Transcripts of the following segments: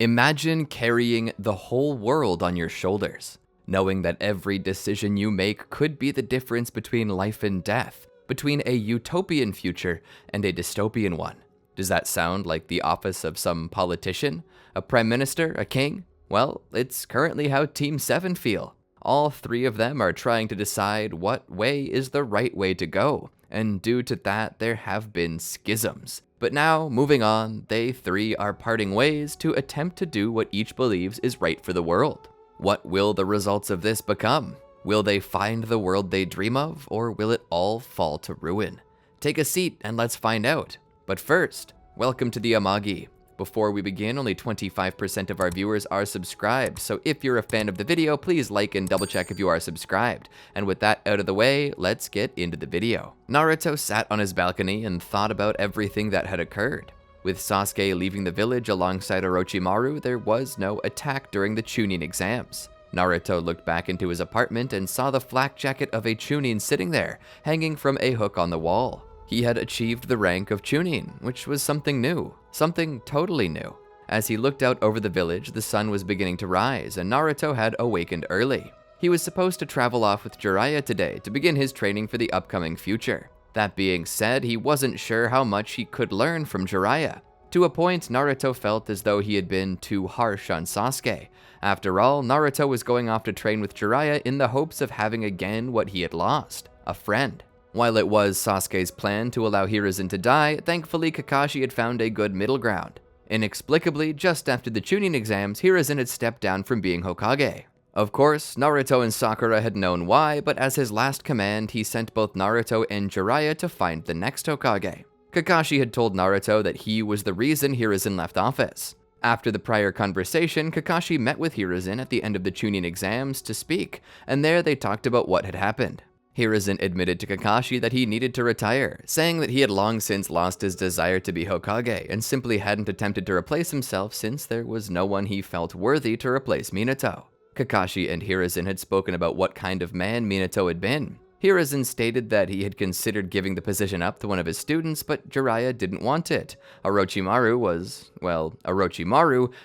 Imagine carrying the whole world on your shoulders, knowing that every decision you make could be the difference between life and death, between a utopian future and a dystopian one. Does that sound like the office of some politician? A prime minister? A king? Well, it's currently how Team 7 feel. All three of them are trying to decide what way is the right way to go, and due to that, there have been schisms. But now, moving on, they three are parting ways to attempt to do what each believes is right for the world. What will the results of this become? Will they find the world they dream of, or will it all fall to ruin? Take a seat and let's find out. But first, welcome to the Amagi. Before we begin, only 25% of our viewers are subscribed, so if you're a fan of the video, please like and double check if you are subscribed. And with that out of the way, let's get into the video. Naruto sat on his balcony and thought about everything that had occurred. With Sasuke leaving the village alongside Orochimaru, there was no attack during the Chunin exams. Naruto looked back into his apartment and saw the flak jacket of a Chunin sitting there, hanging from a hook on the wall. He had achieved the rank of Chunin, which was something new, something totally new. As he looked out over the village, the sun was beginning to rise, and Naruto had awakened early. He was supposed to travel off with Jiraiya today to begin his training for the upcoming future. That being said, he wasn't sure how much he could learn from Jiraiya. To a point, Naruto felt as though he had been too harsh on Sasuke. After all, Naruto was going off to train with Jiraiya in the hopes of having again what he had lost, a friend. While it was Sasuke's plan to allow Hiruzen to die, thankfully Kakashi had found a good middle ground. Inexplicably, just after the Chunin exams, Hiruzen had stepped down from being Hokage. Of course, Naruto and Sakura had known why, but as his last command, he sent both Naruto and Jiraiya to find the next Hokage. Kakashi had told Naruto that he was the reason Hiruzen left office. After the prior conversation, Kakashi met with Hiruzen at the end of the Chunin exams to speak, and there they talked about what had happened. Hiruzen admitted to Kakashi that he needed to retire, saying that he had long since lost his desire to be Hokage and simply hadn't attempted to replace himself since there was no one he felt worthy to replace Minato. Kakashi and Hiruzen had spoken about what kind of man Minato had been. Hiruzen stated that he had considered giving the position up to one of his students, but Jiraiya didn't want it. Orochimaru,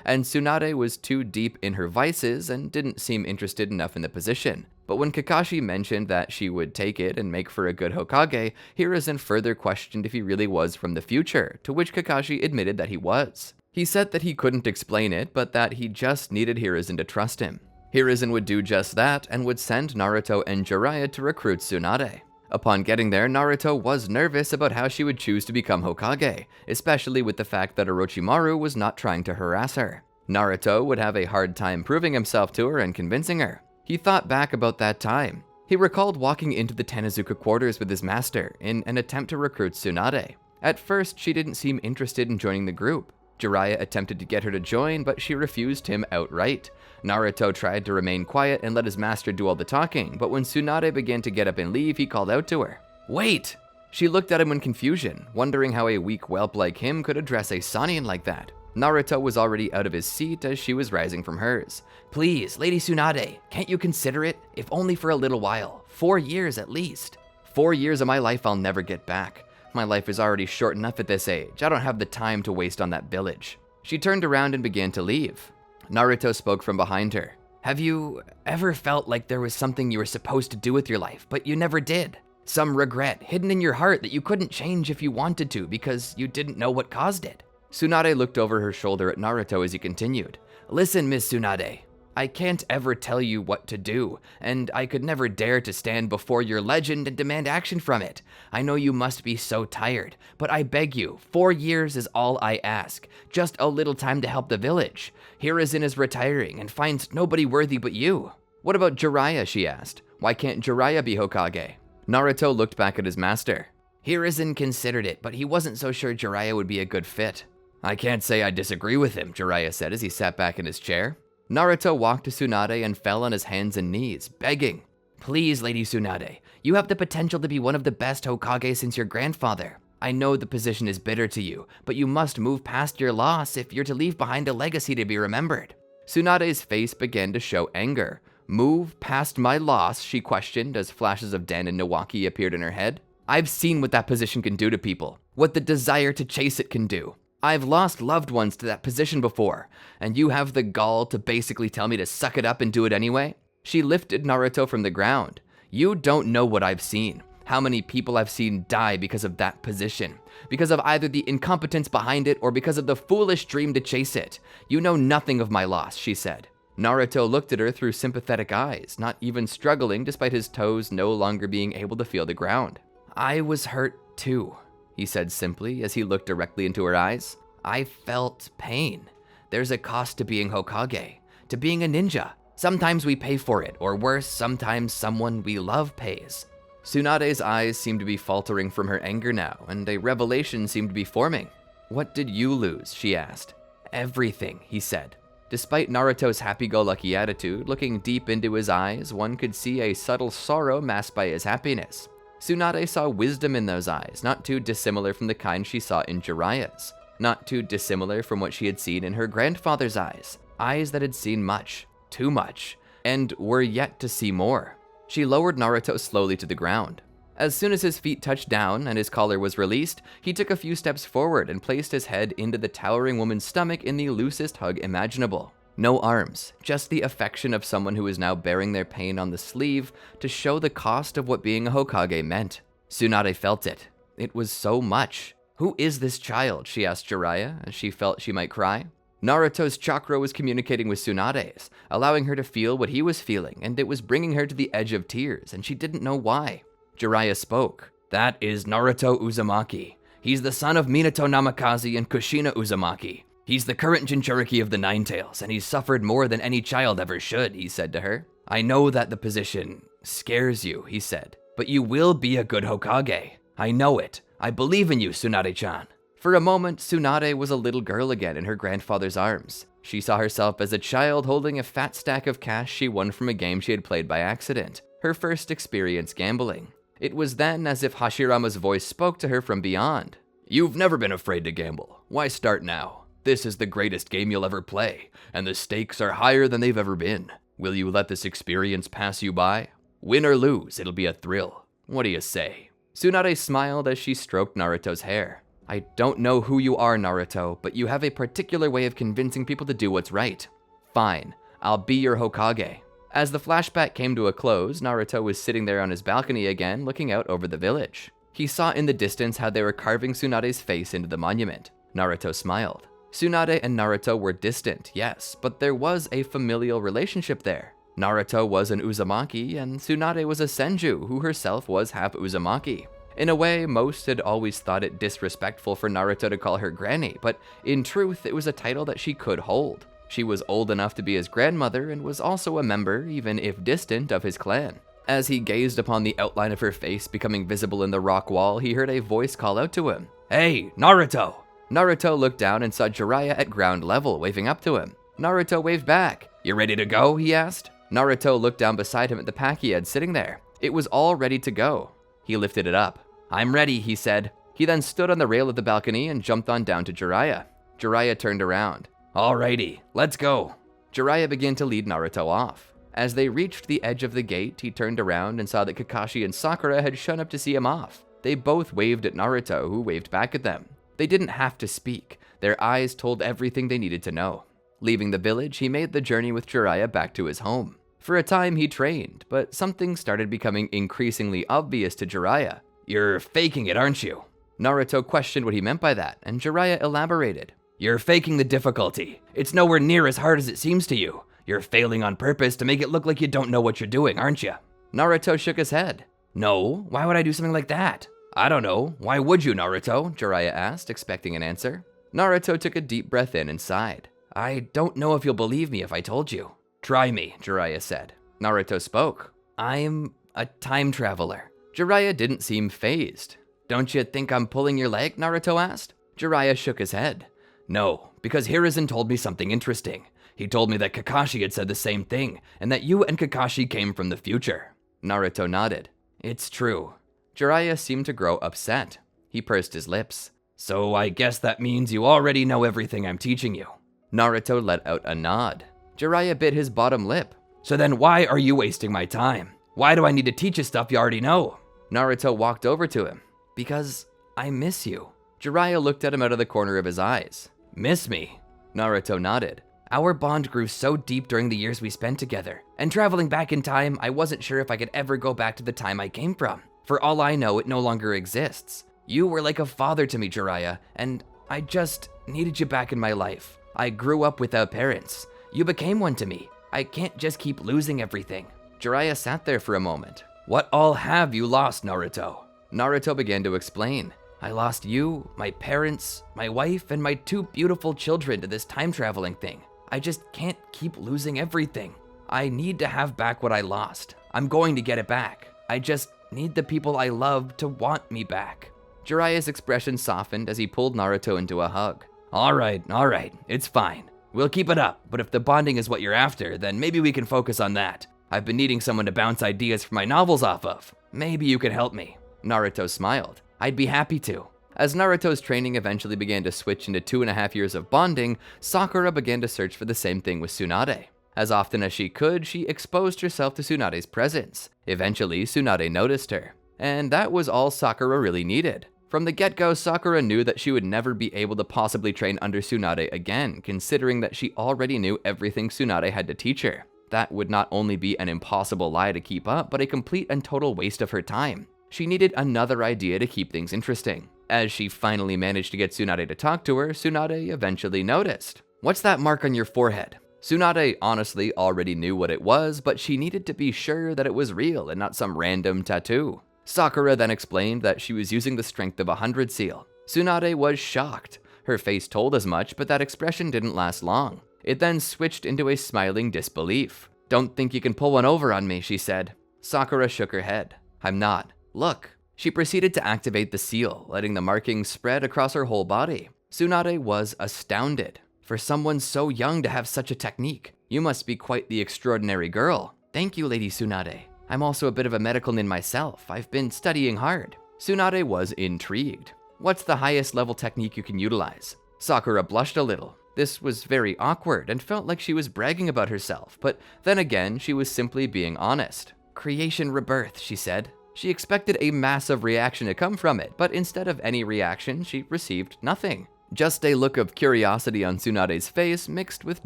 and Tsunade was too deep in her vices and didn't seem interested enough in the position. But when Kakashi mentioned that she would take it and make for a good Hokage, Hiruzen further questioned if he really was from the future, to which Kakashi admitted that he was. He said that he couldn't explain it, but that he just needed Hiruzen to trust him. Hiruzen would do just that and would send Naruto and Jiraiya to recruit Tsunade. Upon getting there, Naruto was nervous about how she would choose to become Hokage, especially with the fact that Orochimaru was not trying to harass her. Naruto would have a hard time proving himself to her and convincing her. He thought back about that time. He recalled walking into the Tenezuka quarters with his master in an attempt to recruit Tsunade. At first, she didn't seem interested in joining the group. Jiraiya attempted to get her to join, but she refused him outright. Naruto tried to remain quiet and let his master do all the talking, but when Tsunade began to get up and leave, he called out to her. "Wait!" She looked at him in confusion, wondering how a weak whelp like him could address a Sannin like that. Naruto was already out of his seat as she was rising from hers. "Please, Lady Tsunade, can't you consider it? If only for a little while. 4 years at least. 4 years of my life I'll never get back. My life is already short enough at this age. I don't have the time to waste on that village." She turned around and began to leave. Naruto spoke from behind her. "Have you ever felt like there was something you were supposed to do with your life, but you never did? Some regret hidden in your heart that you couldn't change if you wanted to because you didn't know what caused it?" Tsunade looked over her shoulder at Naruto as he continued. "Listen, Miss Tsunade. I can't ever tell you what to do, and I could never dare to stand before your legend and demand action from it. I know you must be so tired, but I beg you, 4 years is all I ask. Just a little time to help the village. Hiruzen is retiring and finds nobody worthy but you." "What about Jiraiya?" she asked. "Why can't Jiraiya be Hokage?" Naruto looked back at his master. "Hiruzen considered it, but he wasn't so sure Jiraiya would be a good fit." "I can't say I disagree with him," Jiraiya said as he sat back in his chair. Naruto walked to Tsunade and fell on his hands and knees, begging. "Please, Lady Tsunade, you have the potential to be one of the best Hokage since your grandfather. I know the position is bitter to you, but you must move past your loss if you're to leave behind a legacy to be remembered." Tsunade's face began to show anger. "Move past my loss?" she questioned as flashes of Den and Nawaki appeared in her head. "I've seen what that position can do to people, what the desire to chase it can do. I've lost loved ones to that position before, and you have the gall to basically tell me to suck it up and do it anyway? She lifted Naruto from the ground. You don't know what I've seen. How many people I've seen die because of that position. Because of either the incompetence behind it or because of the foolish dream to chase it. You know nothing of my loss, she said. Naruto looked at her through sympathetic eyes, not even struggling despite his toes no longer being able to feel the ground. I was hurt too, he said simply as he looked directly into her eyes. I felt pain. There's a cost to being Hokage, to being a ninja. Sometimes we pay for it, or worse, sometimes someone we love pays. Tsunade's eyes seemed to be faltering from her anger now, and a revelation seemed to be forming. What did you lose? She asked. Everything, he said. Despite Naruto's happy-go-lucky attitude, looking deep into his eyes, one could see a subtle sorrow masked by his happiness. Tsunade saw wisdom in those eyes, not too dissimilar from the kind she saw in Jiraiya's. Not too dissimilar from what she had seen in her grandfather's eyes. Eyes that had seen much, too much, and were yet to see more. She lowered Naruto slowly to the ground. As soon as his feet touched down and his collar was released, he took a few steps forward and placed his head into the towering woman's stomach in the loosest hug imaginable. No arms, just the affection of someone who is now bearing their pain on the sleeve to show the cost of what being a Hokage meant. Tsunade felt it. It was so much. Who is this child? She asked Jiraiya as she felt she might cry. Naruto's chakra was communicating with Tsunade's, allowing her to feel what he was feeling, and it was bringing her to the edge of tears, and she didn't know why. Jiraiya spoke. That is Naruto Uzumaki. He's the son of Minato Namikaze and Kushina Uzumaki. He's the current Jinchuriki of the Nine Tails, and he's suffered more than any child ever should, he said to her. I know that the position scares you, he said, but you will be a good Hokage. I know it. I believe in you, Tsunade-chan. For a moment, Tsunade was a little girl again in her grandfather's arms. She saw herself as a child holding a fat stack of cash she won from a game she had played by accident, her first experience gambling. It was then as if Hashirama's voice spoke to her from beyond. You've never been afraid to gamble. Why start now? This is the greatest game you'll ever play, and the stakes are higher than they've ever been. Will you let this experience pass you by? Win or lose, it'll be a thrill. What do you say? Tsunade smiled as she stroked Naruto's hair. I don't know who you are, Naruto, but you have a particular way of convincing people to do what's right. Fine, I'll be your Hokage. As the flashback came to a close, Naruto was sitting there on his balcony again, looking out over the village. He saw in the distance how they were carving Tsunade's face into the monument. Naruto smiled. Tsunade and Naruto were distant, yes, but there was a familial relationship there. Naruto was an Uzumaki, and Tsunade was a Senju, who herself was half Uzumaki. In a way, most had always thought it disrespectful for Naruto to call her granny, but in truth, it was a title that she could hold. She was old enough to be his grandmother and was also a member, even if distant, of his clan. As he gazed upon the outline of her face becoming visible in the rock wall, he heard a voice call out to him. Hey, Naruto! Naruto looked down and saw Jiraiya at ground level, waving up to him. Naruto waved back. You ready to go? He asked. Naruto looked down beside him at the pack he had sitting there. It was all ready to go. He lifted it up. I'm ready, he said. He then stood on the rail of the balcony and jumped on down to Jiraiya. Jiraiya turned around. Alrighty, let's go. Jiraiya began to lead Naruto off. As they reached the edge of the gate, he turned around and saw that Kakashi and Sakura had shown up to see him off. They both waved at Naruto, who waved back at them. They didn't have to speak. Their eyes told everything they needed to know. Leaving the village, he made the journey with Jiraiya back to his home. For a time, he trained, but something started becoming increasingly obvious to Jiraiya. You're faking it, aren't you? Naruto questioned what he meant by that, and Jiraiya elaborated. You're faking the difficulty. It's nowhere near as hard as it seems to you. You're failing on purpose to make it look like you don't know what you're doing, aren't you? Naruto shook his head. No, why would I do something like that? I don't know. Why would you, Naruto? Jiraiya asked, expecting an answer. Naruto took a deep breath in and sighed. I don't know if you'll believe me if I told you. Try me, Jiraiya said. Naruto spoke. I'm a time traveler. Jiraiya didn't seem fazed. Don't you think I'm pulling your leg? Naruto asked. Jiraiya shook his head. No, because Hiruzen told me something interesting. He told me that Kakashi had said the same thing, and that you and Kakashi came from the future. Naruto nodded. It's true. Jiraiya seemed to grow upset. He pursed his lips. So I guess that means you already know everything I'm teaching you. Naruto let out a nod. Jiraiya bit his bottom lip. So then why are you wasting my time? Why do I need to teach you stuff you already know? Naruto walked over to him. Because I miss you. Jiraiya looked at him out of the corner of his eyes. Miss me? Naruto nodded. Our bond grew so deep during the years we spent together, and traveling back in time, I wasn't sure if I could ever go back to the time I came from. For all I know, it no longer exists. You were like a father to me, Jiraiya, and I just needed you back in my life. I grew up without parents. You became one to me. I can't just keep losing everything. Jiraiya sat there for a moment. What all have you lost, Naruto? Naruto began to explain. I lost you, my parents, my wife, and my 2 beautiful children to this time-traveling thing. I just can't keep losing everything. I need to have back what I lost. I'm going to get it back. I just need the people I love to want me back. Jiraiya's expression softened as he pulled Naruto into a hug. All right, it's fine. We'll keep it up, but if the bonding is what you're after, then maybe we can focus on that. I've been needing someone to bounce ideas for my novels off of. Maybe you could help me. Naruto smiled. I'd be happy to. As Naruto's training eventually began to switch into 2.5 years of bonding, Sakura began to search for the same thing with Tsunade. As often as she could, she exposed herself to Tsunade's presence. Eventually, Tsunade noticed her. And that was all Sakura really needed. From the get-go, Sakura knew that she would never be able to possibly train under Tsunade again, considering that she already knew everything Tsunade had to teach her. That would not only be an impossible lie to keep up, but a complete and total waste of her time. She needed another idea to keep things interesting. As she finally managed to get Tsunade to talk to her, Tsunade eventually noticed. What's that mark on your forehead? Tsunade honestly already knew what it was, but she needed to be sure that it was real and not some random tattoo. Sakura then explained that she was using the strength of 100 seal. Tsunade was shocked. Her face told as much, but that expression didn't last long. It then switched into a smiling disbelief. Don't think you can pull one over on me, she said. Sakura shook her head. I'm not. Look. She proceeded to activate the seal, letting the markings spread across her whole body. Tsunade was astounded. For someone so young to have such a technique, you must be quite the extraordinary girl. Thank you, Lady Tsunade. I'm also a bit of a medical nin myself. I've been studying hard. Tsunade was intrigued. What's the highest level technique you can utilize? Sakura blushed a little. This was very awkward and felt like she was bragging about herself, but then again, she was simply being honest. Creation rebirth, she said. She expected a massive reaction to come from it, but instead of any reaction, she received nothing. Just a look of curiosity on Tsunade's face mixed with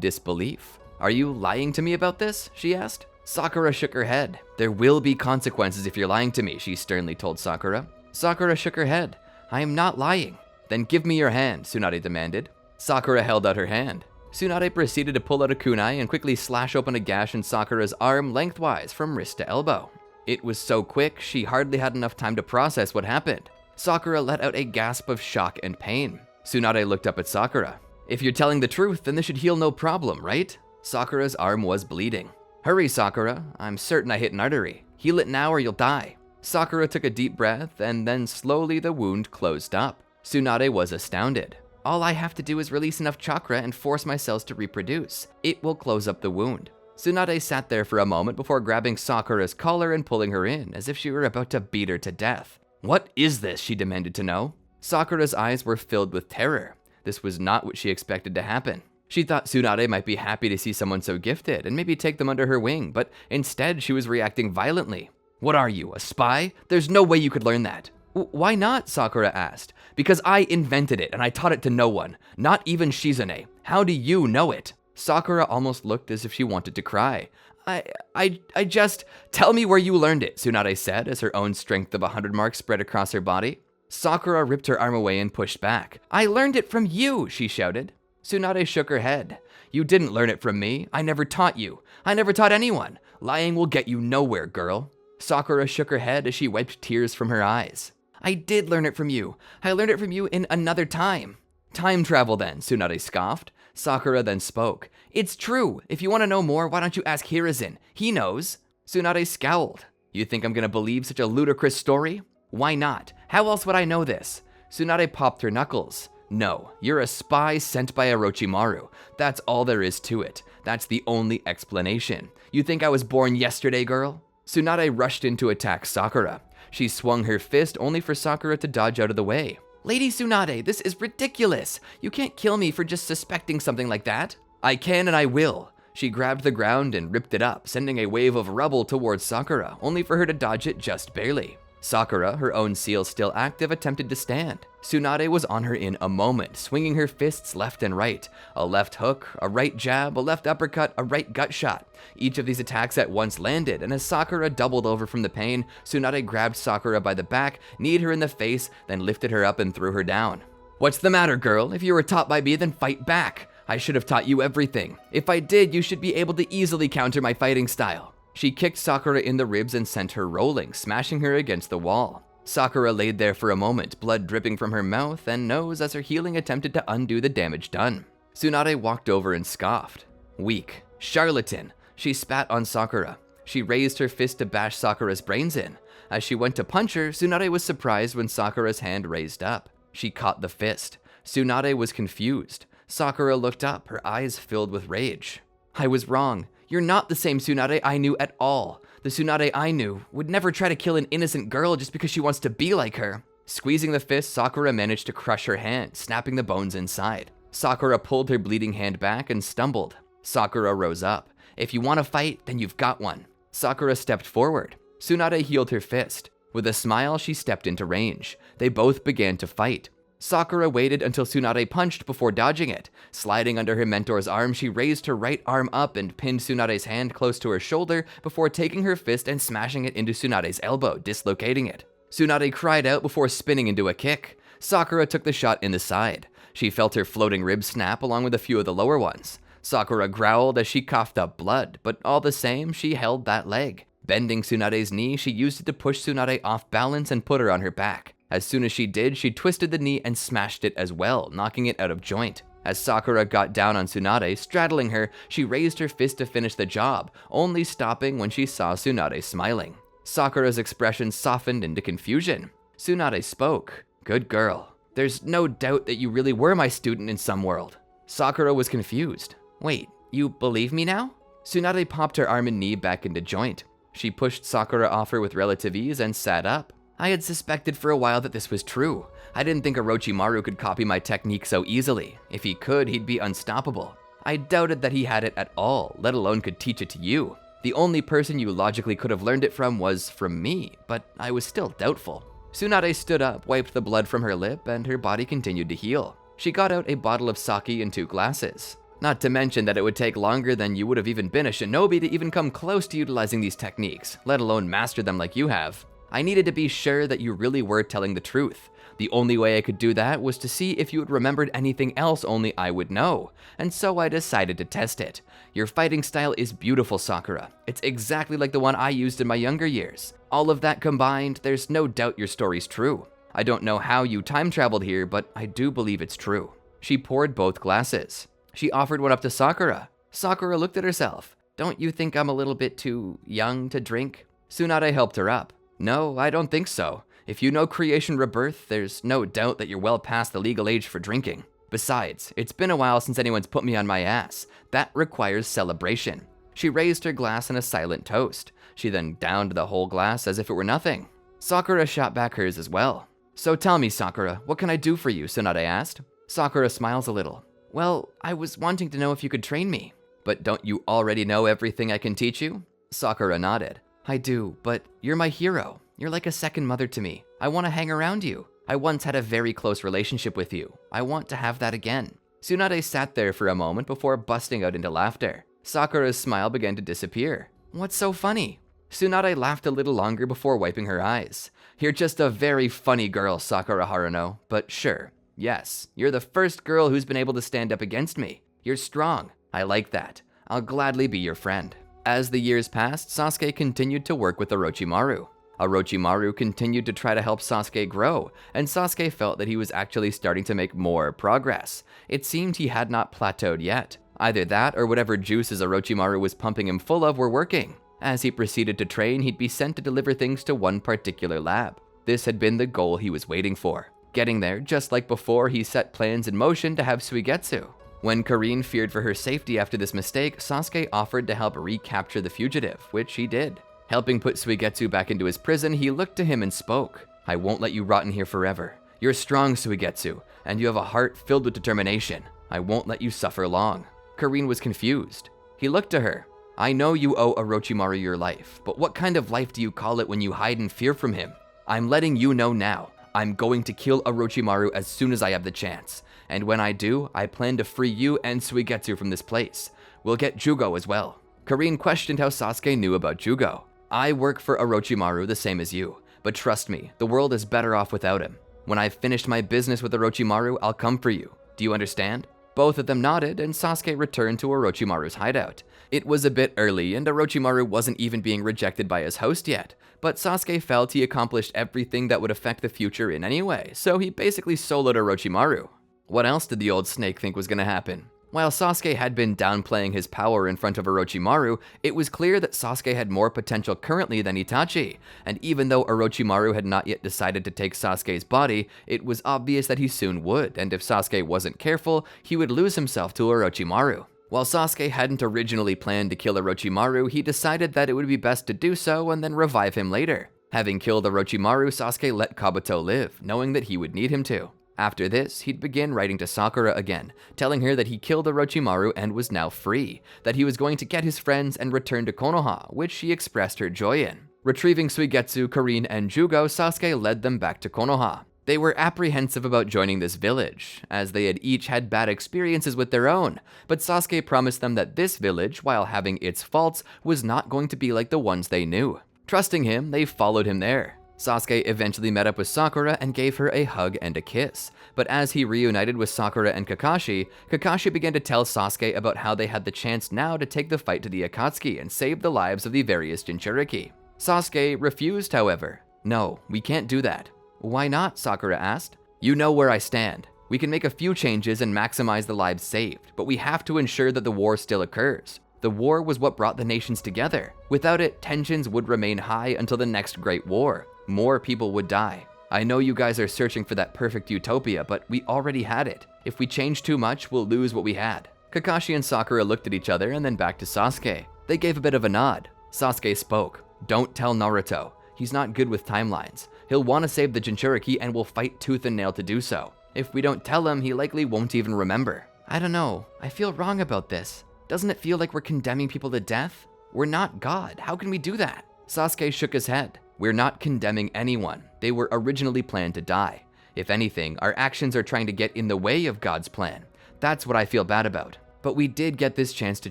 disbelief. Are you lying to me about this? She asked. Sakura shook her head. There will be consequences if you're lying to me, she sternly told Sakura. Sakura shook her head. I am not lying. Then give me your hand, Tsunade demanded. Sakura held out her hand. Tsunade proceeded to pull out a kunai and quickly slash open a gash in Sakura's arm lengthwise from wrist to elbow. It was so quick, she hardly had enough time to process what happened. Sakura let out a gasp of shock and pain. Tsunade looked up at Sakura. If you're telling the truth, then this should heal no problem, right? Sakura's arm was bleeding. Hurry, Sakura. I'm certain I hit an artery. Heal it now or you'll die. Sakura took a deep breath, and then slowly the wound closed up. Tsunade was astounded. All I have to do is release enough chakra and force my cells to reproduce. It will close up the wound. Tsunade sat there for a moment before grabbing Sakura's collar and pulling her in, as if she were about to beat her to death. What is this? She demanded to know. Sakura's eyes were filled with terror. This was not what she expected to happen. She thought Tsunade might be happy to see someone so gifted and maybe take them under her wing, but instead she was reacting violently. What are you, a spy? There's no way you could learn that. Why not? Sakura asked. Because I invented it and I taught it to no one, not even Shizune. How do you know it? Sakura almost looked as if she wanted to cry. I just, tell me where you learned it, Tsunade said as her own strength of 100 marks spread across her body. Sakura ripped her arm away and pushed back. I learned it from you, she shouted. Tsunade shook her head. You didn't learn it from me. I never taught you. I never taught anyone. Lying will get you nowhere, girl. Sakura shook her head as she wiped tears from her eyes. I did learn it from you. I learned it from you in another time. Time travel then, Tsunade scoffed. Sakura then spoke. It's true. If you want to know more, why don't you ask Hiruzen? He knows. Tsunade scowled. You think I'm going to believe such a ludicrous story? Why not? How else would I know this? Tsunade popped her knuckles. No, you're a spy sent by Orochimaru. That's all there is to it. That's the only explanation. You think I was born yesterday, girl? Tsunade rushed in to attack Sakura. She swung her fist only for Sakura to dodge out of the way. Lady Tsunade, this is ridiculous. You can't kill me for just suspecting something like that. I can and I will. She grabbed the ground and ripped it up, sending a wave of rubble towards Sakura, only for her to dodge it just barely. Sakura, her own seal still active, attempted to stand. Tsunade was on her in a moment, swinging her fists left and right. A left hook, a right jab, a left uppercut, a right gut shot. Each of these attacks at once landed, and as Sakura doubled over from the pain, Tsunade grabbed Sakura by the back, kneed her in the face, then lifted her up and threw her down. "What's the matter, girl? If you were taught by me, then fight back. I should have taught you everything. If I did, you should be able to easily counter my fighting style." She kicked Sakura in the ribs and sent her rolling, smashing her against the wall. Sakura laid there for a moment, blood dripping from her mouth and nose as her healing attempted to undo the damage done. Tsunade walked over and scoffed. "Weak. Charlatan." She spat on Sakura. She raised her fist to bash Sakura's brains in. As she went to punch her, Tsunade was surprised when Sakura's hand raised up. She caught the fist. Tsunade was confused. Sakura looked up, her eyes filled with rage. "I was wrong. You're not the same Tsunade I knew at all. The Tsunade I knew would never try to kill an innocent girl just because she wants to be like her." Squeezing the fist, Sakura managed to crush her hand, snapping the bones inside. Sakura pulled her bleeding hand back and stumbled. Sakura rose up. "If you want to fight, then you've got one." Sakura stepped forward. Tsunade healed her fist. With a smile, she stepped into range. They both began to fight. Sakura waited until Tsunade punched before dodging it. Sliding under her mentor's arm, she raised her right arm up and pinned Tsunade's hand close to her shoulder before taking her fist and smashing it into Tsunade's elbow, dislocating it. Tsunade cried out before spinning into a kick. Sakura took the shot in the side. She felt her floating ribs snap along with a few of the lower ones. Sakura growled as she coughed up blood, but all the same, she held that leg. Bending Tsunade's knee, she used it to push Tsunade off balance and put her on her back. As soon as she did, she twisted the knee and smashed it as well, knocking it out of joint. As Sakura got down on Tsunade, straddling her, she raised her fist to finish the job, only stopping when she saw Tsunade smiling. Sakura's expression softened into confusion. Tsunade spoke. "Good girl. There's no doubt that you really were my student in some world." Sakura was confused. "Wait, you believe me now?" Tsunade popped her arm and knee back into joint. She pushed Sakura off her with relative ease and sat up. "I had suspected for a while that this was true. I didn't think Orochimaru could copy my technique so easily. If he could, he'd be unstoppable. I doubted that he had it at all, let alone could teach it to you. The only person you logically could have learned it from was from me, but I was still doubtful." Tsunade stood up, wiped the blood from her lip, and her body continued to heal. She got out a bottle of sake and 2 glasses. Not to mention that it would take longer than you would have even been a shinobi to even come close to utilizing these techniques, let alone master them like you have. I needed to be sure that you really were telling the truth. The only way I could do that was to see if you had remembered anything else only I would know, and so I decided to test it. Your fighting style is beautiful, Sakura. It's exactly like the one I used in my younger years. All of that combined, there's no doubt your story's true. I don't know how you time traveled here, but I do believe it's true. She poured both glasses. She offered one up to Sakura. Sakura looked at herself. "Don't you think I'm a little bit too young to drink?" Tsunade helped her up. "No, I don't think so. If you know creation rebirth, there's no doubt that you're well past the legal age for drinking. Besides, it's been a while since anyone's put me on my ass. That requires celebration." She raised her glass in a silent toast. She then downed the whole glass as if it were nothing. Sakura shot back hers as well. "So tell me, Sakura, what can I do for you?" Tsunade asked. Sakura smiles a little. "Well, I was wanting to know if you could train me." "But don't you already know everything I can teach you?" Sakura nodded. "I do, but you're my hero. You're like a second mother to me. I want to hang around you. I once had a very close relationship with you. I want to have that again." Tsunade sat there for a moment before busting out into laughter. Sakura's smile began to disappear. "What's so funny?" Tsunade laughed a little longer before wiping her eyes. "You're just a very funny girl, Sakura Haruno, but sure. Yes, you're the first girl who's been able to stand up against me. You're strong. I like that. I'll gladly be your friend." As the years passed, Sasuke continued to work with Orochimaru. Orochimaru continued to try to help Sasuke grow, and Sasuke felt that he was actually starting to make more progress. It seemed he had not plateaued yet. Either that or whatever juices Orochimaru was pumping him full of were working. As he proceeded to train, he'd be sent to deliver things to one particular lab. This had been the goal he was waiting for. Getting there, just like before, he set plans in motion to have Suigetsu. When Karin feared for her safety after this mistake, Sasuke offered to help recapture the fugitive, which he did. Helping put Suigetsu back into his prison, he looked to him and spoke. "I won't let you rot in here forever. You're strong, Suigetsu, and you have a heart filled with determination. I won't let you suffer long." Karin was confused. He looked to her. "I know you owe Orochimaru your life, but what kind of life do you call it when you hide in fear from him?" I'm letting you know now. I'm going to kill Orochimaru as soon as I have the chance. And when I do, I plan to free you and Suigetsu from this place. We'll get Jugo as well. Karin questioned how Sasuke knew about Jugo. I work for Orochimaru the same as you, but trust me, the world is better off without him. When I've finished my business with Orochimaru, I'll come for you. Do you understand? Both of them nodded, and Sasuke returned to Orochimaru's hideout. It was a bit early, and Orochimaru wasn't even being rejected by his host yet, but Sasuke felt he accomplished everything that would affect the future in any way, so he basically soloed Orochimaru. What else did the old snake think was going to happen? While Sasuke had been downplaying his power in front of Orochimaru, it was clear that Sasuke had more potential currently than Itachi, and even though Orochimaru had not yet decided to take Sasuke's body, it was obvious that he soon would, and if Sasuke wasn't careful, he would lose himself to Orochimaru. While Sasuke hadn't originally planned to kill Orochimaru, he decided that it would be best to do so and then revive him later. Having killed Orochimaru, Sasuke let Kabuto live, knowing that he would need him to. After this, he'd begin writing to Sakura again, telling her that he killed Orochimaru and was now free, that he was going to get his friends and return to Konoha, which she expressed her joy in. Retrieving Suigetsu, Karin, and Jugo, Sasuke led them back to Konoha. They were apprehensive about joining this village, as they had each had bad experiences with their own, but Sasuke promised them that this village, while having its faults, was not going to be like the ones they knew. Trusting him, they followed him there. Sasuke eventually met up with Sakura and gave her a hug and a kiss, but as he reunited with Sakura and Kakashi, Kakashi began to tell Sasuke about how they had the chance now to take the fight to the Akatsuki and save the lives of the various Jinchuriki. Sasuke refused, however. "No, we can't do that." "Why not?" Sakura asked. "You know where I stand. We can make a few changes and maximize the lives saved, but we have to ensure that the war still occurs. The war was what brought the nations together. Without it, tensions would remain high until the next great war. More people would die. I know you guys are searching for that perfect utopia, but we already had it. If we change too much, we'll lose what we had." Kakashi and Sakura looked at each other and then back to Sasuke. They gave a bit of a nod. Sasuke spoke. "Don't tell Naruto. He's not good with timelines. He'll want to save the Jinchuriki and will fight tooth and nail to do so. If we don't tell him, he likely won't even remember." "I don't know. I feel wrong about this. Doesn't it feel like we're condemning people to death? We're not God. How can we do that?" Sasuke shook his head. "We're not condemning anyone. They were originally planned to die. If anything, our actions are trying to get in the way of God's plan. That's what I feel bad about. But we did get this chance to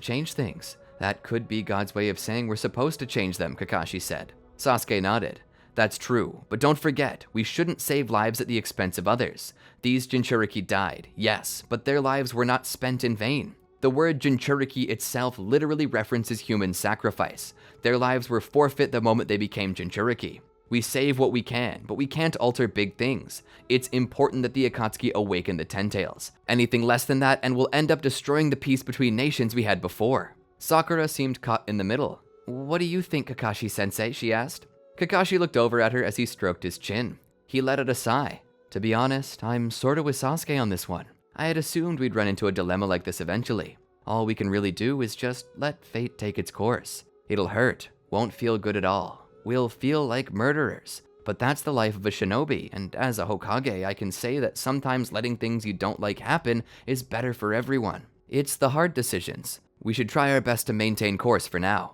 change things. That could be God's way of saying we're supposed to change them," Kakashi said. Sasuke nodded. "That's true, but don't forget, we shouldn't save lives at the expense of others. These Jinchuriki died, yes, but their lives were not spent in vain. The word Jinchuriki itself literally references human sacrifice. Their lives were forfeit the moment they became Jinchuriki. We save what we can, but we can't alter big things. It's important that the Akatsuki awaken the Ten Tails. Anything less than that and we'll end up destroying the peace between nations we had before." Sakura seemed caught in the middle. "What do you think, Kakashi-sensei?" she asked. Kakashi looked over at her as he stroked his chin. He let out a sigh. "To be honest, I'm sorta with Sasuke on this one. I had assumed we'd run into a dilemma like this eventually. All we can really do is just let fate take its course. It'll hurt, won't feel good at all. We'll feel like murderers. But that's the life of a shinobi, and as a Hokage, I can say that sometimes letting things you don't like happen is better for everyone. It's the hard decisions. We should try our best to maintain course for now."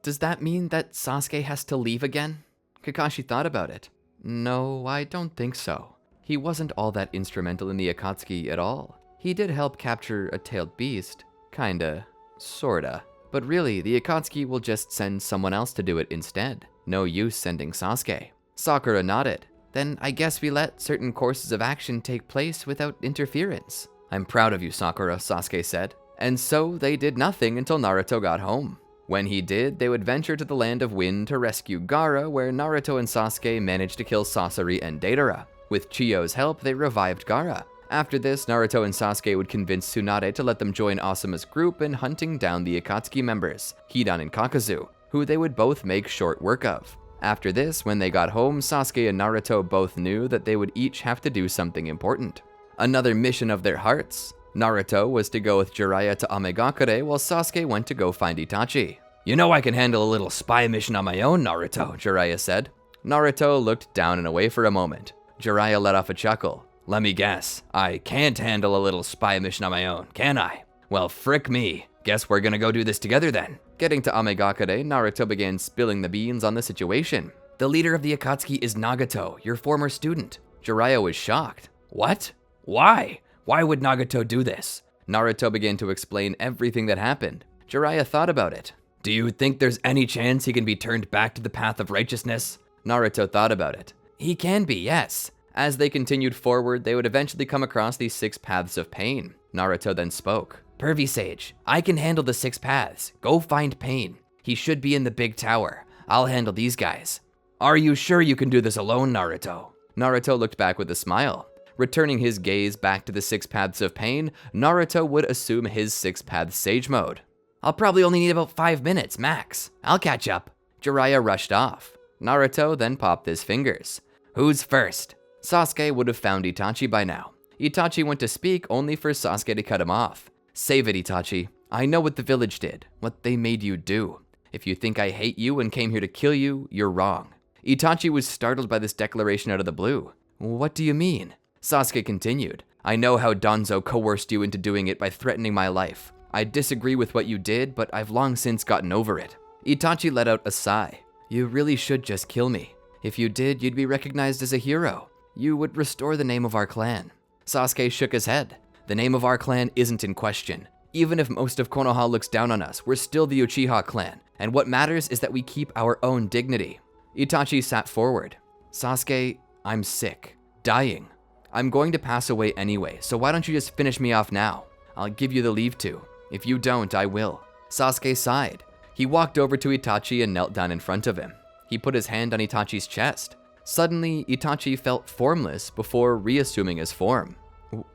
Does that mean that Sasuke has to leave again? Kakashi thought about it. "No, I don't think so. He wasn't all that instrumental in the Akatsuki at all. He did help capture a tailed beast. Kinda. Sorta. But really, the Akatsuki will just send someone else to do it instead. No use sending Sasuke." Sakura nodded. "Then I guess we let certain courses of action take place without interference." "I'm proud of you, Sakura," Sasuke said. And so they did nothing until Naruto got home. When he did, they would venture to the Land of Wind to rescue Gaara, where Naruto and Sasuke managed to kill Sasori and Deidara. With Chiyo's help, they revived Gaara. After this, Naruto and Sasuke would convince Tsunade to let them join Asuma's group in hunting down the Akatsuki members, Hidan and Kakazu, who they would both make short work of. After this, when they got home, Sasuke and Naruto both knew that they would each have to do something important. Another mission of their hearts. Naruto was to go with Jiraiya to Amagakure, while Sasuke went to go find Itachi. "You know I can handle a little spy mission on my own, Naruto," Jiraiya said. Naruto looked down and away for a moment. Jiraiya let off a chuckle. "Let me guess, I can't handle a little spy mission on my own, can I? Well, frick me. Guess we're gonna go do this together then." Getting to Amagakure, Naruto began spilling the beans on the situation. The leader of the Akatsuki is Nagato, your former student. Jiraiya was shocked. What? Why? Why would Nagato do this? Naruto began to explain everything that happened. Jiraiya thought about it. Do you think there's any chance he can be turned back to the path of righteousness? Naruto thought about it. He can be, yes. As they continued forward, they would eventually come across these 6 paths of pain. Naruto then spoke. Pervy Sage, I can handle the 6 paths. Go find Pain. He should be in the big tower. I'll handle these guys. Are you sure you can do this alone, Naruto? Naruto looked back with a smile. Returning his gaze back to the 6 paths of pain, Naruto would assume his 6 paths sage mode. I'll probably only need about 5 minutes, max. I'll catch up. Jiraiya rushed off. Naruto then popped his fingers. Who's first? Sasuke would have found Itachi by now. Itachi went to speak only for Sasuke to cut him off. Save it, Itachi. I know what the village did, what they made you do. If you think I hate you and came here to kill you, you're wrong. Itachi was startled by this declaration out of the blue. What do you mean? Sasuke continued. I know how Danzo coerced you into doing it by threatening my life. I disagree with what you did, but I've long since gotten over it. Itachi let out a sigh. You really should just kill me. If you did, you'd be recognized as a hero. You would restore the name of our clan. Sasuke shook his head. The name of our clan isn't in question. Even if most of Konoha looks down on us, we're still the Uchiha clan, and what matters is that we keep our own dignity. Itachi sat forward. Sasuke, I'm sick. Dying. I'm going to pass away anyway, so why don't you just finish me off now? I'll give you the leave to. If you don't, I will. Sasuke sighed. He walked over to Itachi and knelt down in front of him. He put his hand on Itachi's chest. Suddenly, Itachi felt formless before reassuming his form.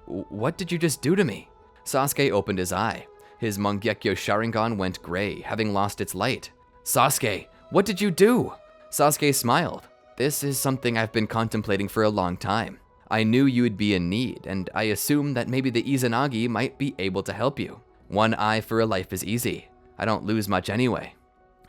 What did you just do to me? Sasuke opened his eye. His Mangekyo Sharingan went gray, having lost its light. Sasuke, what did you do? Sasuke smiled. This is something I've been contemplating for a long time. I knew you would be in need, and I assumed that maybe the Izanagi might be able to help you. 1 eye for a life is easy. I don't lose much anyway.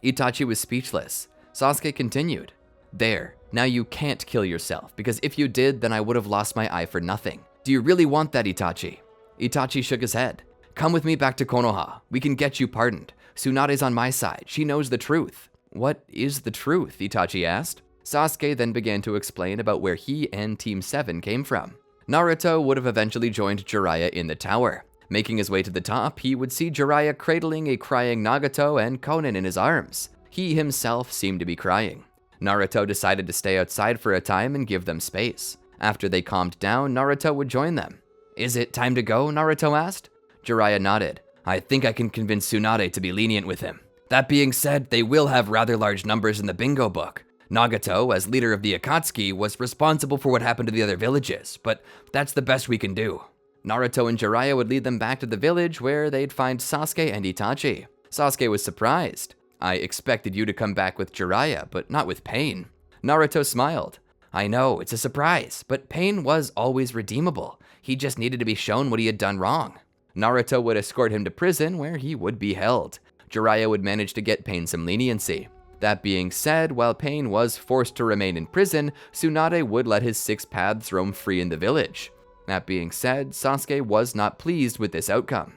Itachi was speechless. Sasuke continued. There, now you can't kill yourself, because if you did, then I would have lost my eye for nothing. Do you really want that, Itachi? Itachi shook his head. Come with me back to Konoha. We can get you pardoned. Tsunade's on my side. She knows the truth. What is the truth? Itachi asked. Sasuke then began to explain about where he and Team 7 came from. Naruto would have eventually joined Jiraiya in the tower. Making his way to the top, he would see Jiraiya cradling a crying Nagato and Konan in his arms. He himself seemed to be crying. Naruto decided to stay outside for a time and give them space. After they calmed down, Naruto would join them. Is it time to go? Naruto asked. Jiraiya nodded. I think I can convince Tsunade to be lenient with him. That being said, they will have rather large numbers in the bingo book. Nagato, as leader of the Akatsuki, was responsible for what happened to the other villages, but that's the best we can do. Naruto and Jiraiya would lead them back to the village where they'd find Sasuke and Itachi. Sasuke was surprised. I expected you to come back with Jiraiya, but not with Pain. Naruto smiled. I know, it's a surprise, but Pain was always redeemable. He just needed to be shown what he had done wrong. Naruto would escort him to prison where he would be held. Jiraiya would manage to get Pain some leniency. That being said, while Pain was forced to remain in prison, Tsunade would let his 6 paths roam free in the village. That being said, Sasuke was not pleased with this outcome.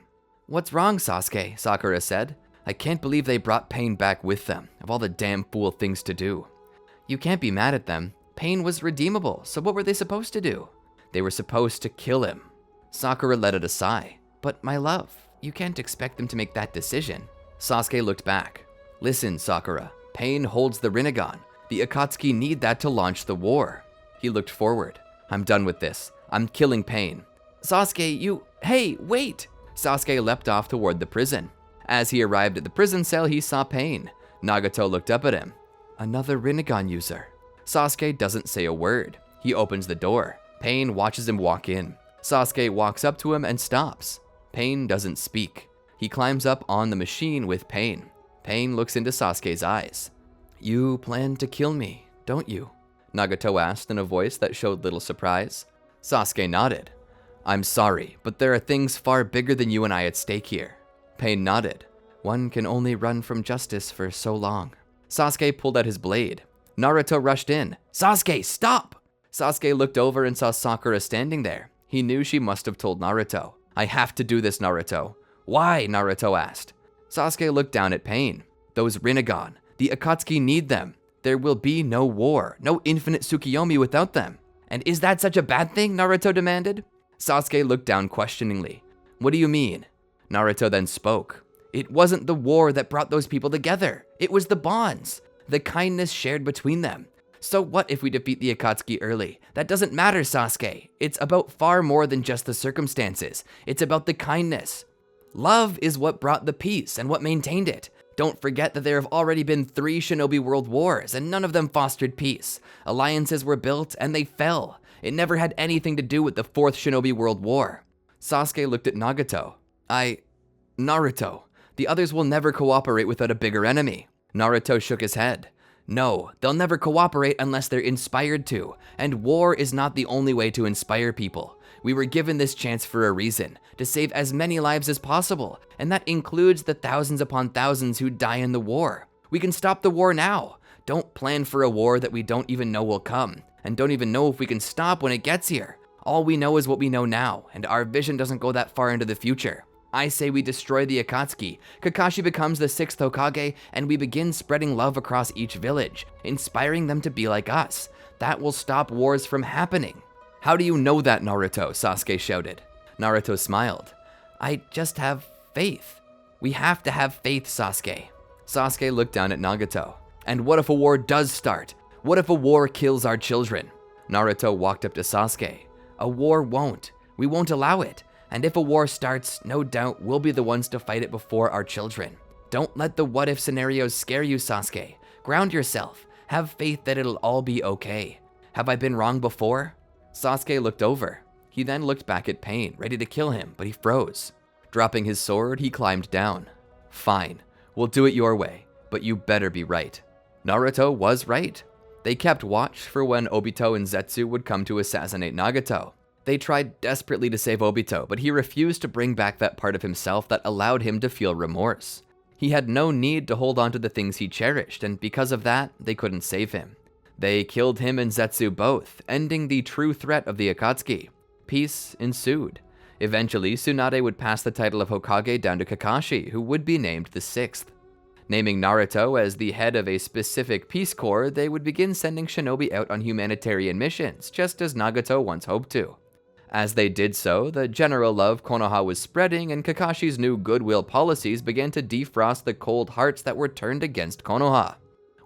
What's wrong, Sasuke? Sakura said. I can't believe they brought Pain back with them, of all the damn fool things to do. You can't be mad at them. Pain was redeemable, so what were they supposed to do? They were supposed to kill him. Sakura let out a sigh. But my love, you can't expect them to make that decision. Sasuke looked back. Listen, Sakura. Pain holds the Rinnegan. The Akatsuki need that to launch the war. He looked forward. I'm done with this. I'm killing Pain. Sasuke, you... Hey, wait! Sasuke leapt off toward the prison. As he arrived at the prison cell, he saw Pain. Nagato looked up at him. Another Rinnegan user. Sasuke doesn't say a word. He opens the door. Pain watches him walk in. Sasuke walks up to him and stops. Pain doesn't speak. He climbs up on the machine with Pain. Pain looks into Sasuke's eyes. You plan to kill me, don't you? Nagato asked in a voice that showed little surprise. Sasuke nodded. I'm sorry, but there are things far bigger than you and I at stake here. Pain nodded. One can only run from justice for so long. Sasuke pulled out his blade. Naruto rushed in. Sasuke, stop! Sasuke looked over and saw Sakura standing there. He knew she must have told Naruto. I have to do this, Naruto. Why? Naruto asked. Sasuke looked down at Pain. Those Rinnegan. The Akatsuki need them. there will be no war, no infinite Tsukiyomi without them. And is that such a bad thing? Naruto demanded. Sasuke looked down questioningly. What do you mean? Naruto then spoke. It wasn't the war that brought those people together. It was the bonds, the kindness shared between them. So what if we defeat the Akatsuki early? That doesn't matter, Sasuke. It's about far more than just the circumstances. It's about the kindness. Love is what brought the peace and what maintained it. Don't forget that there have already been 3 shinobi world wars, and none of them fostered peace. Alliances were built, and they fell. It never had anything to do with the 4th shinobi world war. Sasuke looked at Nagato. Naruto, the others will never cooperate without a bigger enemy. Naruto shook his head. No, they'll never cooperate unless they're inspired to, and war is not the only way to inspire people. We were given this chance for a reason, to save as many lives as possible, and that includes the thousands upon thousands who die in the war. We can stop the war now. Don't plan for a war that we don't even know will come, and don't even know if we can stop when it gets here. All we know is what we know now, and our vision doesn't go that far into the future. I say we destroy the Akatsuki, Kakashi becomes the 6th Hokage, and we begin spreading love across each village, inspiring them to be like us. That will stop wars from happening. How do you know that, Naruto? Sasuke shouted. Naruto smiled. I just have faith. We have to have faith, Sasuke. Sasuke looked down at Nagato. And what if a war does start? What if a war kills our children? Naruto walked up to Sasuke. A war won't. We won't allow it. And if a war starts, no doubt we'll be the ones to fight it before our children. Don't let the what-if scenarios scare you, Sasuke. Ground yourself. Have faith that it'll all be okay. Have I been wrong before? Sasuke looked over. He then looked back at Pain, ready to kill him, but he froze. Dropping his sword, he climbed down. Fine, we'll do it your way, but you better be right. Naruto was right. They kept watch for when Obito and Zetsu would come to assassinate Nagato. They tried desperately to save Obito, but he refused to bring back that part of himself that allowed him to feel remorse. He had no need to hold on to the things he cherished, and because of that, they couldn't save him. They killed him and Zetsu both, ending the true threat of the Akatsuki. Peace ensued. Eventually, Tsunade would pass the title of Hokage down to Kakashi, who would be named the 6th. Naming Naruto as the head of a specific Peace Corps, they would begin sending shinobi out on humanitarian missions, just as Nagato once hoped to. As they did so, the general love Konoha was spreading, and Kakashi's new goodwill policies began to defrost the cold hearts that were turned against Konoha.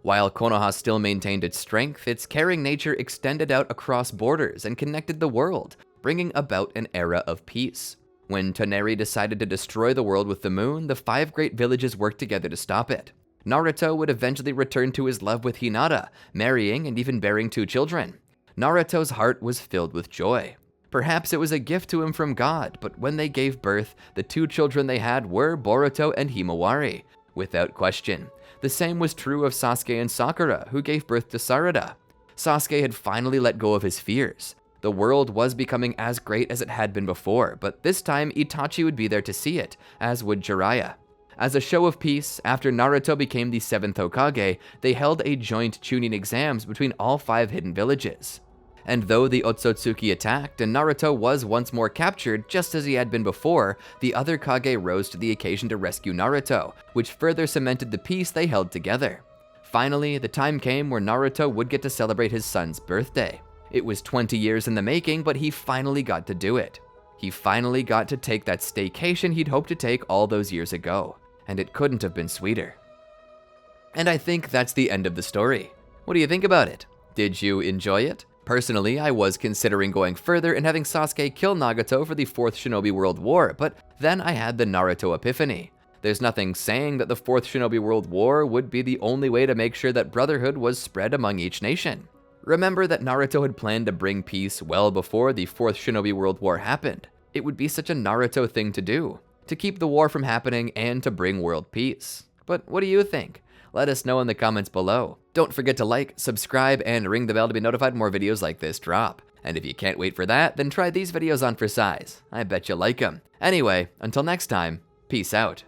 While Konoha still maintained its strength, its caring nature extended out across borders and connected the world, bringing about an era of peace. When Toneri decided to destroy the world with the moon, the 5 great villages worked together to stop it. Naruto would eventually return to his love with Hinata, marrying and even bearing 2 children. Naruto's heart was filled with joy. Perhaps it was a gift to him from God, but when they gave birth, the 2 children they had were Boruto and Himawari, without question. The same was true of Sasuke and Sakura, who gave birth to Sarada. Sasuke had finally let go of his fears. The world was becoming as great as it had been before, but this time Itachi would be there to see it, as would Jiraiya. As a show of peace, after Naruto became the 7th Hokage, they held a joint chunin exams between all 5 hidden villages. And though the Otsutsuki attacked and Naruto was once more captured just as he had been before, the other Kage rose to the occasion to rescue Naruto, which further cemented the peace they held together. Finally, the time came where Naruto would get to celebrate his son's birthday. It was 20 years in the making, but he finally got to do it. He finally got to take that staycation he'd hoped to take all those years ago, and it couldn't have been sweeter. And I think that's the end of the story. What do you think about it? Did you enjoy it? Personally, I was considering going further and having Sasuke kill Nagato for the 4th Shinobi World War, but then I had the Naruto epiphany. There's nothing saying that the 4th Shinobi World War would be the only way to make sure that brotherhood was spread among each nation. Remember that Naruto had planned to bring peace well before the 4th Shinobi World War happened. It would be such a Naruto thing to do, to keep the war from happening and to bring world peace. But what do you think? Let us know in the comments below. Don't forget to like, subscribe, and ring the bell to be notified more videos like this drop. And if you can't wait for that, then try these videos on for size. I bet you'll like them. Anyway, until next time, peace out.